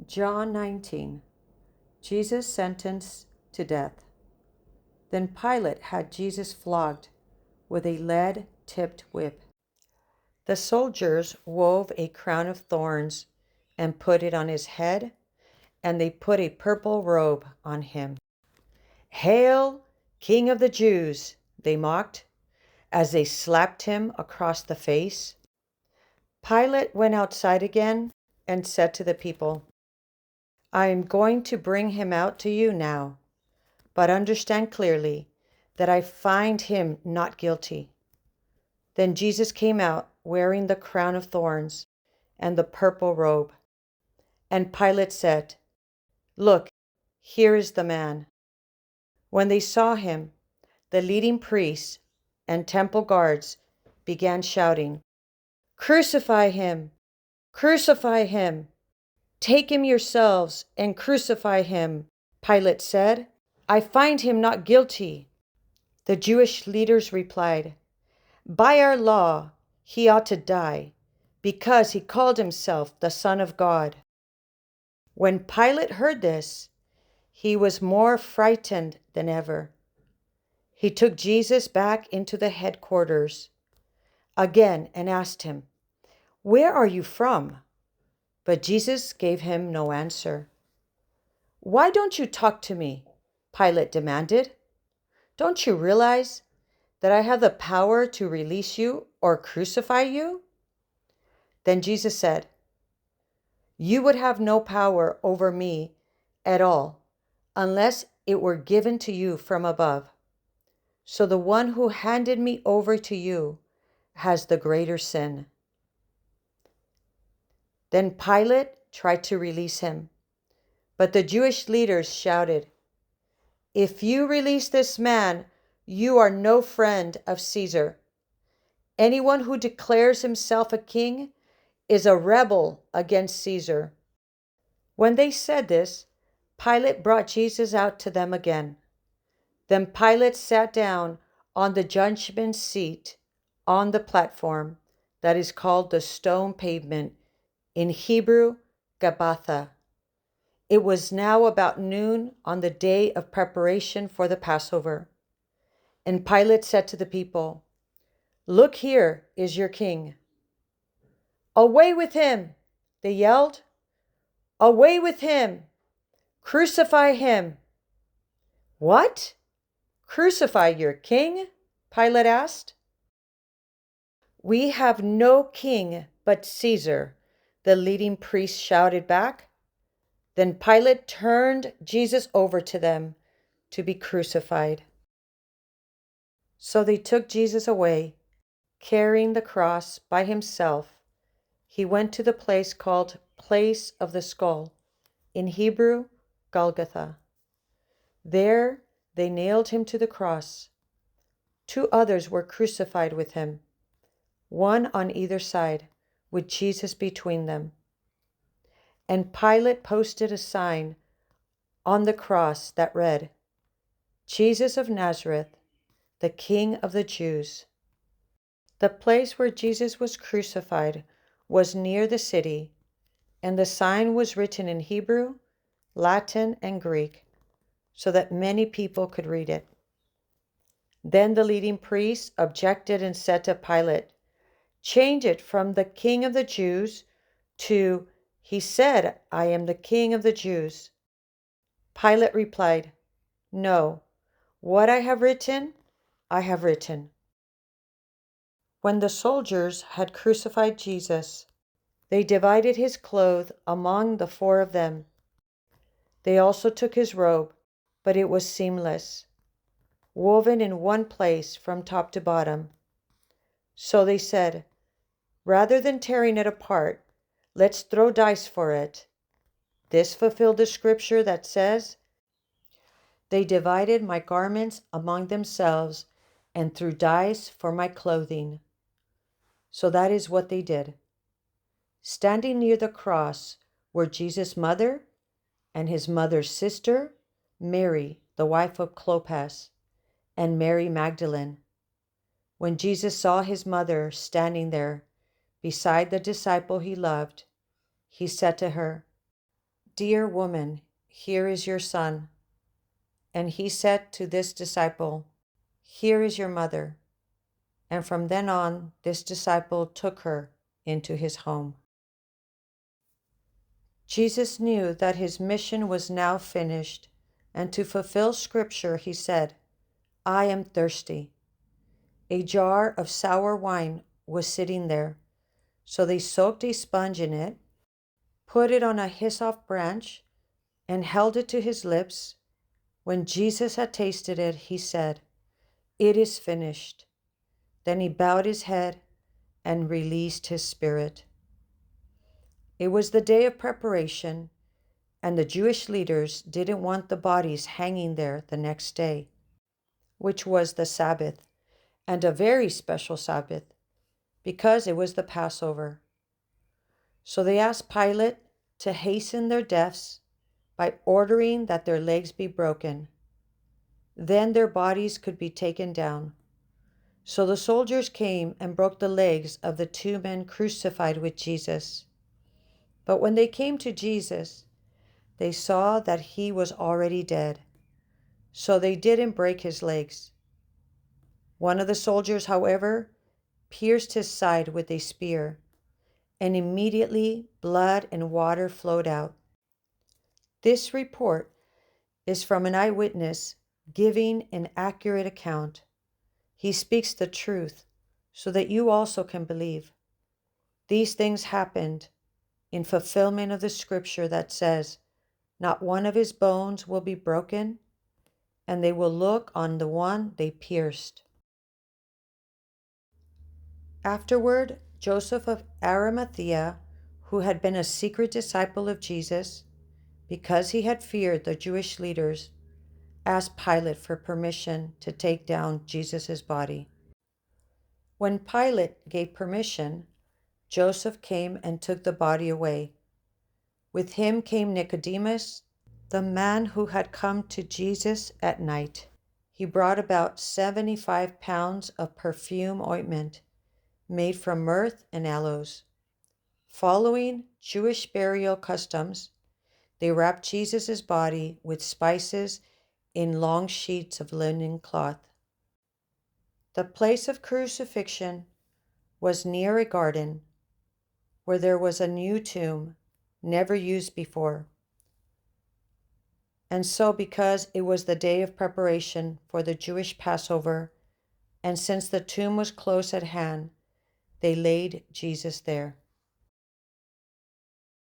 John 19. Jesus sentenced to death. Then Pilate had Jesus flogged with a lead-tipped whip. The soldiers wove a crown of thorns and put it on his head, and they put a purple robe on him. "Hail, King of the Jews!" they mocked, as they slapped him across the face. Pilate went outside again and said to the people, "I am going to bring him out to you now, but understand clearly that I find him not guilty." Then Jesus came out wearing the crown of thorns and the purple robe. And Pilate said, "Look, here is the man." When they saw him, the leading priests and temple guards began shouting, "Crucify him! Crucify him! Take him yourselves and crucify him." Pilate said, "I find him not guilty." The Jewish leaders replied, "By our law, he ought to die, because he called himself the Son of God." When Pilate heard this, he was more frightened than ever. He took Jesus back into the headquarters again and asked him, "Where are you from?" But Jesus gave him no answer. "Why don't you talk to me?" Pilate demanded. "Don't you realize that I have the power to release you or crucify you?" Then Jesus said, "You would have no power over me at all unless it were given to you from above. So the one who handed me over to you has the greater sin." Then Pilate tried to release him, but the Jewish leaders shouted, "If you release this man, you are no friend of Caesar. Anyone who declares himself a king is a rebel against Caesar." When they said this, Pilate brought Jesus out to them again. Then Pilate sat down on the judgment seat on the platform that is called the stone pavement, in Hebrew, Gabbatha. It was now about noon on the day of preparation for the Passover. And Pilate said to the people, "Look, here is your king." "Away with him!" they yelled. "Away with him! Crucify him!" "What? Crucify your king?" Pilate asked. "We have no king but Caesar," the leading priest shouted back. Then Pilate turned Jesus over to them to be crucified. So they took Jesus away, carrying the cross by himself. He went to the place called Place of the Skull, in Hebrew, Golgotha. There they nailed him to the cross. 2 others were crucified with him, one on either side, with Jesus between them. And Pilate posted a sign on the cross that read, "Jesus of Nazareth, the King of the Jews." The place where Jesus was crucified was near the city, and the sign was written in Hebrew, Latin, and Greek, so that many people could read it. Then the leading priests objected and said to Pilate, "Change it from the King of the Jews to, 'He said, I am the King of the Jews.'" Pilate replied, "No, what I have written, I have written." When the soldiers had crucified Jesus, they divided his clothes among the 4 of them. They also took his robe, but it was seamless, woven in one place from top to bottom. So they said, "Rather than tearing it apart, let's throw dice for it." This fulfilled the scripture that says, "They divided my garments among themselves and threw dice for my clothing." So that is what they did. Standing near the cross were Jesus' mother and his mother's sister, Mary, the wife of Clopas, and Mary Magdalene. When Jesus saw his mother standing there beside the disciple he loved, he said to her, "Dear woman, here is your son." And he said to this disciple, "Here is your mother." And from then on, this disciple took her into his home. Jesus knew that his mission was now finished, and to fulfill Scripture, he said, "I am thirsty." A jar of sour wine was sitting there, so they soaked a sponge in it, put it on a hyssop branch, and held it to his lips. When Jesus had tasted it, he said, "It is finished." Then he bowed his head and released his spirit. It was the day of preparation, and the Jewish leaders didn't want the bodies hanging there the next day, which was the Sabbath, and a very special Sabbath, because it was the Passover. So they asked Pilate to hasten their deaths by ordering that their legs be broken. Then their bodies could be taken down. So the soldiers came and broke the legs of the two men crucified with Jesus. But when they came to Jesus, they saw that he was already dead. So they didn't break his legs. One of the soldiers, however, pierced his side with a spear, and immediately blood and water flowed out. This report is from an eyewitness giving an accurate account. He speaks the truth so that you also can believe. These things happened in fulfillment of the scripture that says, "Not one of his bones will be broken," and they will look on the one they pierced. Afterward, Joseph of Arimathea, who had been a secret disciple of Jesus, because he had feared the Jewish leaders, asked Pilate for permission to take down Jesus' body. When Pilate gave permission, Joseph came and took the body away. With him came Nicodemus, the man who had come to Jesus at night. He brought about 75 pounds of perfume ointment made from myrrh and aloes. Following Jewish burial customs, they wrapped Jesus' body with spices in long sheets of linen cloth. The place of crucifixion was near a garden where there was a new tomb never used before. And so, because it was the day of preparation for the Jewish Passover, and since the tomb was close at hand, they laid Jesus there.